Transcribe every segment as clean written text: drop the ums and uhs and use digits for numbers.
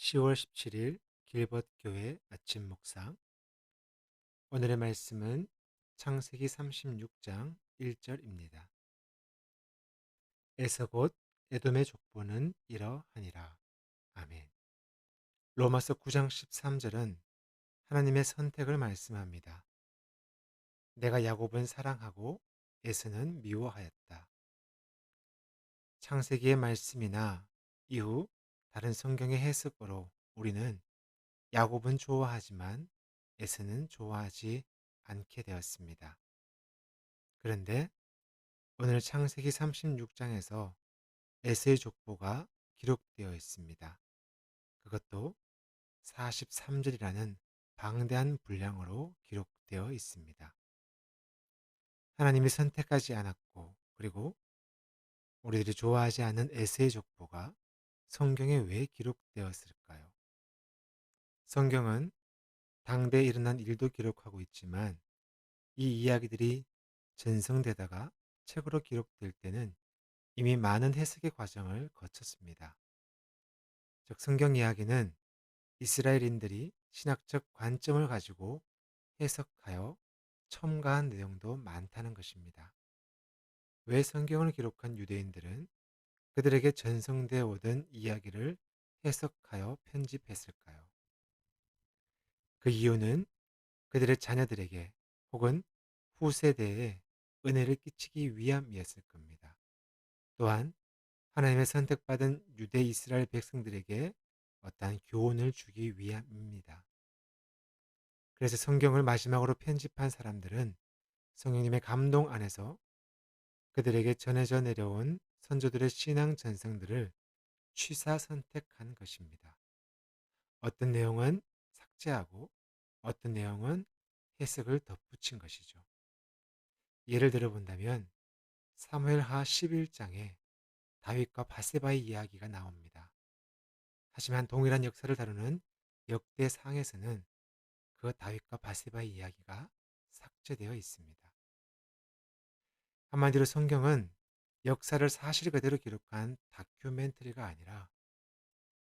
10월 17일 길벗교회 아침 묵상. 오늘의 말씀은 창세기 36장 1절입니다. 에서 곧 에돔의 족보는 이러하니라. 아멘. 로마서 9장 13절은 하나님의 선택을 말씀합니다. 내가 야곱은 사랑하고 에서는 미워하였다. 창세기의 말씀이나 이후 다른 성경의 해석으로 우리는 야곱은 좋아하지만 에서는 좋아하지 않게 되었습니다. 그런데 오늘 창세기 36장에서 에서의 족보가 기록되어 있습니다. 그것도 43절이라는 방대한 분량으로 기록되어 있습니다. 하나님이 선택하지 않았고 그리고 우리들이 좋아하지 않은 에서의 족보가 성경에 왜 기록되었을까요? 성경은 당대에 일어난 일도 기록하고 있지만 이 이야기들이 전성되다가 책으로 기록될 때는 이미 많은 해석의 과정을 거쳤습니다. 즉 성경 이야기는 이스라엘인들이 신학적 관점을 가지고 해석하여 첨가한 내용도 많다는 것입니다. 왜 성경을 기록한 유대인들은 그들에게 전성되어 오던 이야기를 해석하여 편집했을까요? 그 이유는 그들의 자녀들에게 혹은 후세대에 은혜를 끼치기 위함이었을 겁니다. 또한 하나님의 선택받은 유대 이스라엘 백성들에게 어떠한 교훈을 주기 위함입니다. 그래서 성경을 마지막으로 편집한 사람들은 성령님의 감동 안에서 그들에게 전해져 내려온 선조들의 신앙 전성들을 취사 선택한 것입니다. 어떤 내용은 삭제하고 어떤 내용은 해석을 덧붙인 것이죠. 예를 들어 본다면 사무엘하 11장에 다윗과 바세바의 이야기가 나옵니다. 하지만 동일한 역사를 다루는 역대상에서는 그 다윗과 바세바의 이야기가 삭제되어 있습니다. 한마디로 성경은 역사를 사실 그대로 기록한 다큐멘터리가 아니라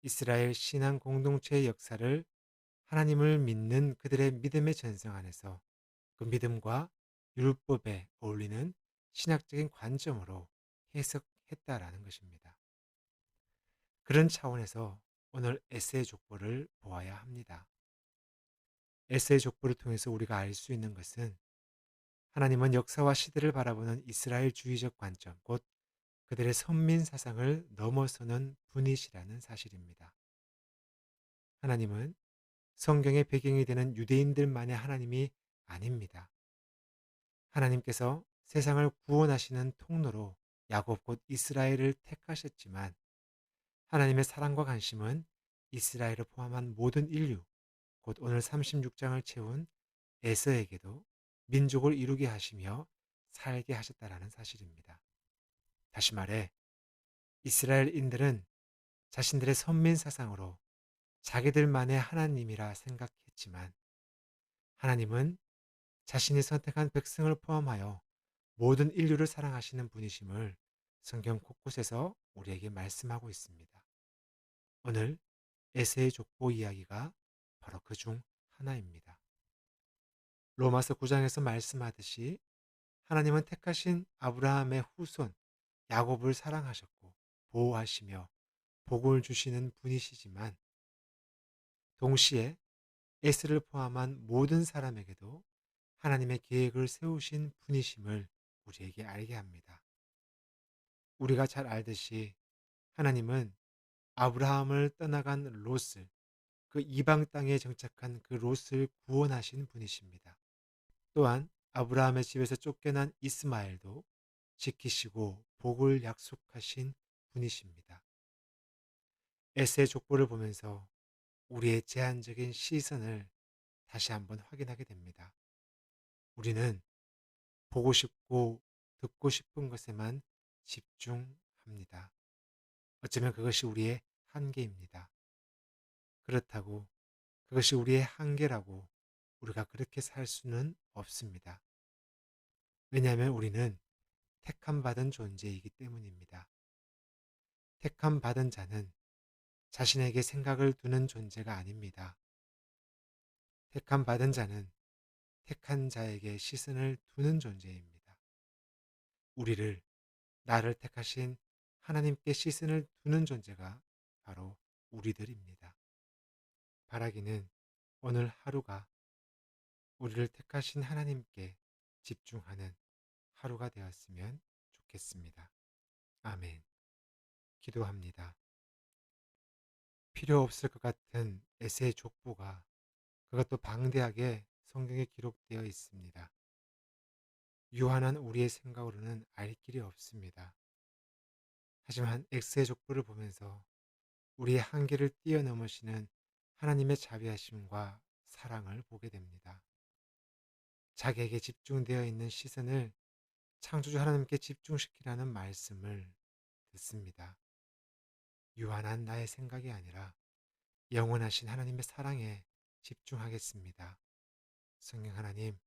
이스라엘 신앙 공동체의 역사를 하나님을 믿는 그들의 믿음의 전성 안에서 그 믿음과 율법에 어울리는 신학적인 관점으로 해석했다라는 것입니다. 그런 차원에서 오늘 에세의 족보를 보아야 합니다. 에세의 족보를 통해서 우리가 알 수 있는 것은 하나님은 역사와 시대를 바라보는 이스라엘주의적 관점, 곧 그들의 선민 사상을 넘어서는 분이시라는 사실입니다. 하나님은 성경의 배경이 되는 유대인들만의 하나님이 아닙니다. 하나님께서 세상을 구원하시는 통로로 야곱 곧 이스라엘을 택하셨지만 하나님의 사랑과 관심은 이스라엘을 포함한 모든 인류, 곧 오늘 36장을 채운 에서에게도 민족을 이루게 하시며 살게 하셨다라는 사실입니다. 다시 말해 이스라엘인들은 자신들의 선민 사상으로 자기들만의 하나님이라 생각했지만 하나님은 자신이 선택한 백성을 포함하여 모든 인류를 사랑하시는 분이심을 성경 곳곳에서 우리에게 말씀하고 있습니다. 오늘 에세의 족보 이야기가 바로 그 중 하나입니다. 로마서 9장에서 말씀하듯이 하나님은 택하신 아브라함의 후손 야곱을 사랑하셨고 보호하시며 복을 주시는 분이시지만 동시에 에스를 포함한 모든 사람에게도 하나님의 계획을 세우신 분이심을 우리에게 알게 합니다. 우리가 잘 알듯이 하나님은 아브라함을 떠나간 롯을 그 이방 땅에 정착한 그 롯을 구원하신 분이십니다. 또한 아브라함의 집에서 쫓겨난 이스마엘도 지키시고 복을 약속하신 분이십니다. 에세의 족보를 보면서 우리의 제한적인 시선을 다시 한번 확인하게 됩니다. 우리는 보고 싶고 듣고 싶은 것에만 집중합니다. 어쩌면 그것이 우리의 한계입니다. 그렇다고 그것이 우리의 한계라고 우리가 그렇게 살 수는 없습니다. 왜냐하면 우리는 택함 받은 존재이기 때문입니다. 택함 받은 자는 자신에게 생각을 두는 존재가 아닙니다. 택함 받은 자는 택한 자에게 시선을 두는 존재입니다. 우리를, 나를 택하신 하나님께 시선을 두는 존재가 바로 우리들입니다. 바라기는 오늘 하루가 우리를 택하신 하나님께 집중하는 하루가 되었으면 좋겠습니다. 아멘. 기도합니다. 필요 없을 것 같은 에세의 족보가 그것도 방대하게 성경에 기록되어 있습니다. 유한한 우리의 생각으로는 알 길이 없습니다. 하지만 엑스의 족보를 보면서 우리의 한계를 뛰어넘으시는 하나님의 자비하심과 사랑을 보게 됩니다. 자기에게 집중되어 있는 시선을 창조주 하나님께 집중시키라는 말씀을 듣습니다. 유한한 나의 생각이 아니라 영원하신 하나님의 사랑에 집중하겠습니다. 성령 하나님,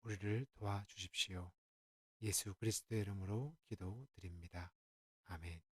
우리를 도와주십시오. 예수 그리스도의 이름으로 기도드립니다. 아멘.